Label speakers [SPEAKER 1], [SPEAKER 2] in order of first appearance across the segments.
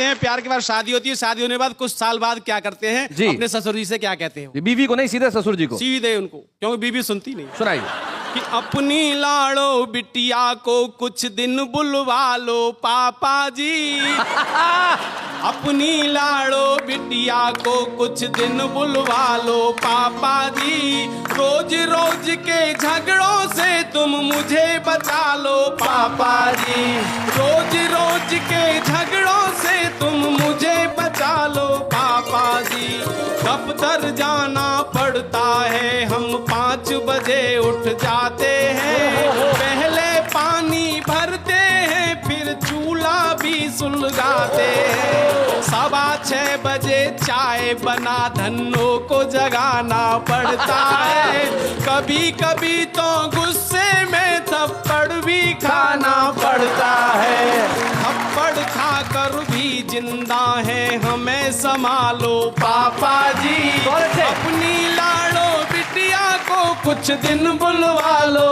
[SPEAKER 1] कहते हैं प्यार के बाद शादी होती है, शादी होने के बाद कुछ साल बाद क्या करते हैं
[SPEAKER 2] जी।
[SPEAKER 1] अपने ससुर जी से क्या कहते हैं?
[SPEAKER 2] बीवी को नहीं, सीधे ससुर जी को।
[SPEAKER 1] सीधे उनको, क्योंकि बीवी सुनती नहीं।
[SPEAKER 2] सुनाइए।
[SPEAKER 1] कि अपनी लाड़ो बिटिया को कुछ दिन बुलवा लो पापा जी। अपनी लाड़ो बिटिया को कुछ दिन बुलवा लो पापा जी। रोज रोज के झगड़ों से तुम मुझे बचा लो पापा जी। रोज रोज के झगड़ों से तुम मुझे बचा लो पापा जी। दफ्तर जाना पड़ता है, हम 5 बजे उठ जाते हैं। पहले पानी भरते हैं, फिर चूल्हा भी सुलगाते हैं। 6:15 बजे चाय बना धन्नों को जगाना पड़ता है। कभी कभी तो गुस्से में थप्पड़ भी खाना पड़ता है। थप्पड़ खाकर भी जिंदा है, हमें संभालो पापा जी। अपनी लाड़ो बिटिया को कुछ दिन बुलवा लो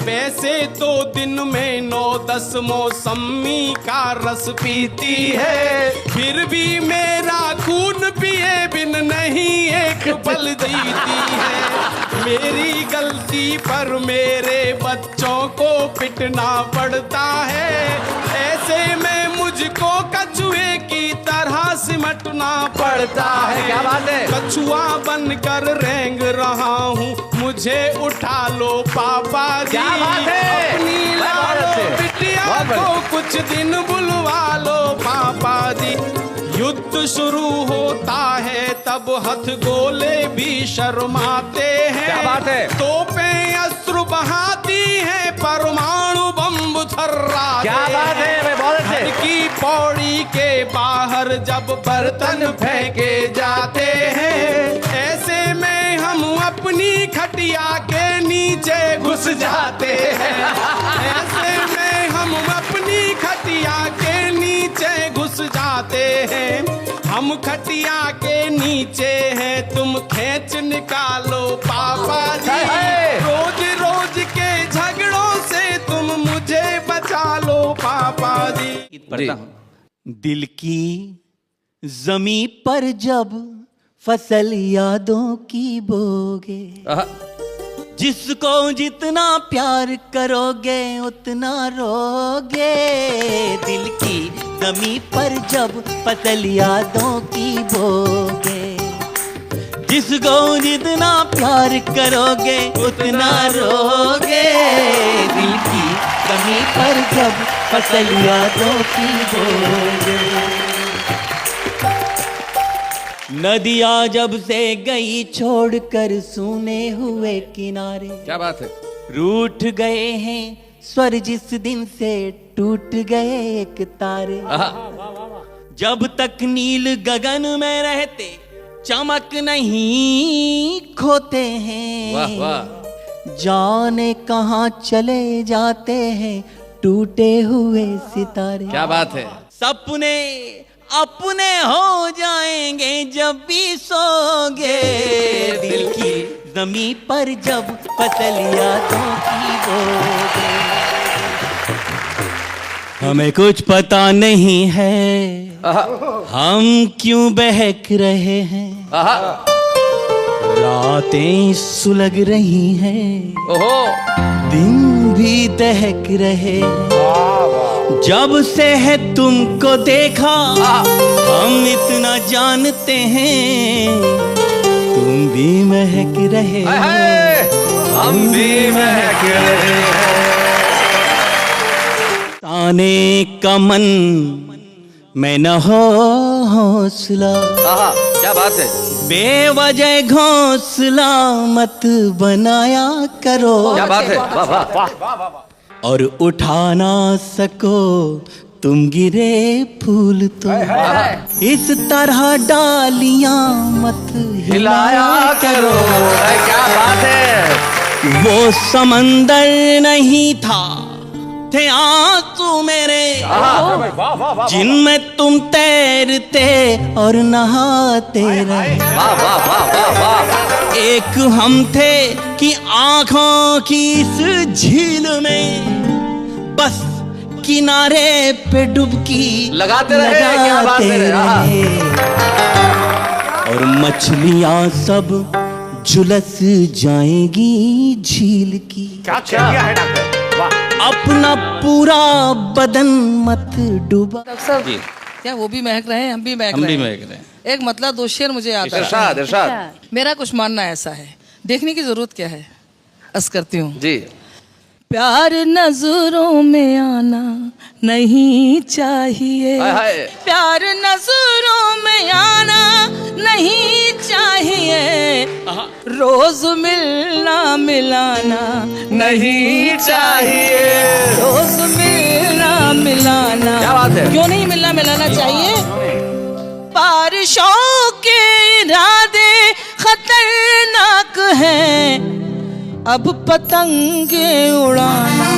[SPEAKER 1] वैसे तो दिन में 9-10 मौसमी का रस पीती है, फिर भी मेरा खून पिए बिन नहीं एक पल जीती है। मेरी गलती पर मेरे बच्चों को पिटना पड़ता है, ऐसे में मुझको कछुए की तरह सिमटना पड़ता है।
[SPEAKER 2] क्या बात है?
[SPEAKER 1] कछुआ बनकर रेंग रहा हूँ, मुझे उठा लो पापा जी।
[SPEAKER 2] क्या बात है?
[SPEAKER 1] अपनी लाड़ो बिटिया को कुछ दिन बुलवा लो पापा जी। युद्ध शुरू होता है तब हथगोले भी शर्माते हैं।
[SPEAKER 2] क्या बात है?
[SPEAKER 1] तोपें अश्रु बहाती हैं, परमाणु बम थर्राते।
[SPEAKER 2] क्या बात है?
[SPEAKER 1] घर की पौड़ी के बाहर जब बर्तन फेंके जाते हैं, ऐसे में हम अपनी खटिया के नीचे घुस जाते हैं। ऐसे में हम अपनी खटिया के नीचे घुस जाते हैं। हम खटिया के नीचे हैं, तुम खींच निकालो पापा जी। रोज रोज के झगड़ों से तुम मुझे बचा लो पापा जी।
[SPEAKER 3] दिल की जमी पर जब फसल यादों की बोगे, जिसको जितना प्यार करोगे उतना रोगे। दिल की जमी पर जब फसल यादों की बोगे, जिसको जितना प्यार करोगे उतना रोगे। दिल की जमी पर जब फसल यादों की बोगे। नदियाँ जब से गई छोड़कर सूने हुए किनारे,
[SPEAKER 2] क्या बात है?
[SPEAKER 3] रूठ गए हैं स्वर जिस दिन से टूट गए एक तारे। जब तक नील गगन में रहते चमक नहीं खोते हैं।
[SPEAKER 2] वाह वाह।
[SPEAKER 3] जाने कहाँ चले जाते हैं टूटे हुए सितारे।
[SPEAKER 2] क्या बात है?
[SPEAKER 3] सपने अपने हो जाएंगे जब भी सोगे। दिल की जमी पर जब फसल यादों की बोगे। हमें कुछ पता नहीं है हम क्यों बहक रहे हैं। रातें सुलग रही हैं,
[SPEAKER 2] ओहो।
[SPEAKER 3] दिन भी दहक रहे हैं। जब से है तुमको देखा हम इतना जानते हैं, तुम भी महक रहे हो,
[SPEAKER 2] हम भी महक रहे हैं।
[SPEAKER 3] ताने का मन में न हो हौसला,
[SPEAKER 2] क्या बात है?
[SPEAKER 3] बेवजह घोंसला मत बनाया करो।
[SPEAKER 2] क्या बात है? वाह वाह।
[SPEAKER 3] और उठा ना सको तुम गिरे फूल तो इस तरह डालियां मत हिलाया करो।
[SPEAKER 2] क्या बात है?
[SPEAKER 3] वो समंदर नहीं था, थे आंसू मेरे जिनमें तुम तैरते और नहाते रहे।
[SPEAKER 2] वाह वाह वाह वाह वाह।
[SPEAKER 3] एक हम थे कि आंखों की इस झील में बस किनारे पे डुबकी
[SPEAKER 2] लगाते रहे, क्या बात है,
[SPEAKER 3] रहे। और मछलियां सब झुलस जाएंगी झील की।
[SPEAKER 4] क्या किया है डॉक्टर, वाह।
[SPEAKER 3] अपना पूरा बदन मत डुबा।
[SPEAKER 5] डॉक्टर साहब
[SPEAKER 2] जी।
[SPEAKER 5] क्या वो भी महक रहे हैं, हम भी महक
[SPEAKER 3] हम
[SPEAKER 5] रहे
[SPEAKER 3] भी
[SPEAKER 5] हैं।
[SPEAKER 3] महक रहे हैं।
[SPEAKER 5] एक मतलब दो शेर मुझे आता है।
[SPEAKER 2] इरशाद इरशाद।
[SPEAKER 5] मेरा कुछ मानना ऐसा है, देखने की जरूरत क्या है, अर्ज करती हूँ।
[SPEAKER 2] जी।
[SPEAKER 5] प्यार नजरों में आना नहीं चाहिए,
[SPEAKER 2] हाय हाय।
[SPEAKER 5] प्यार नजरों में आना नहीं चाहिए, रोज मिलना मिलाना नहीं चाहिए, रोज मिलना मिलाना।
[SPEAKER 2] क्या बात है?
[SPEAKER 5] क्यों नहीं मिलना मिलाना चाहिए? बारिशों के इरादे खतरनाक हैं, अब पतंगे उड़ाना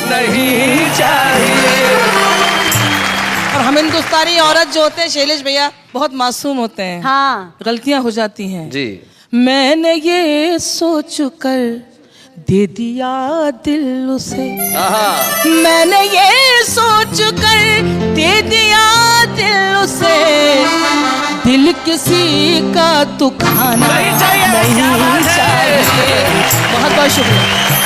[SPEAKER 5] नहीं चाहिए। और हम हिंदुस्तानी औरत जो होते हैं शैलेश भैया, बहुत मासूम होते हैं।
[SPEAKER 6] हाँ।
[SPEAKER 5] गलतियां हो जाती हैं।
[SPEAKER 2] जी।
[SPEAKER 5] मैंने ये सोच कर दे दिया दिल उसे, मैंने ये सोच कर दे दिया दिल उसे, दिल किसी का तो खाना नहीं चाहिए। बहुत बहुत शुक्रिया।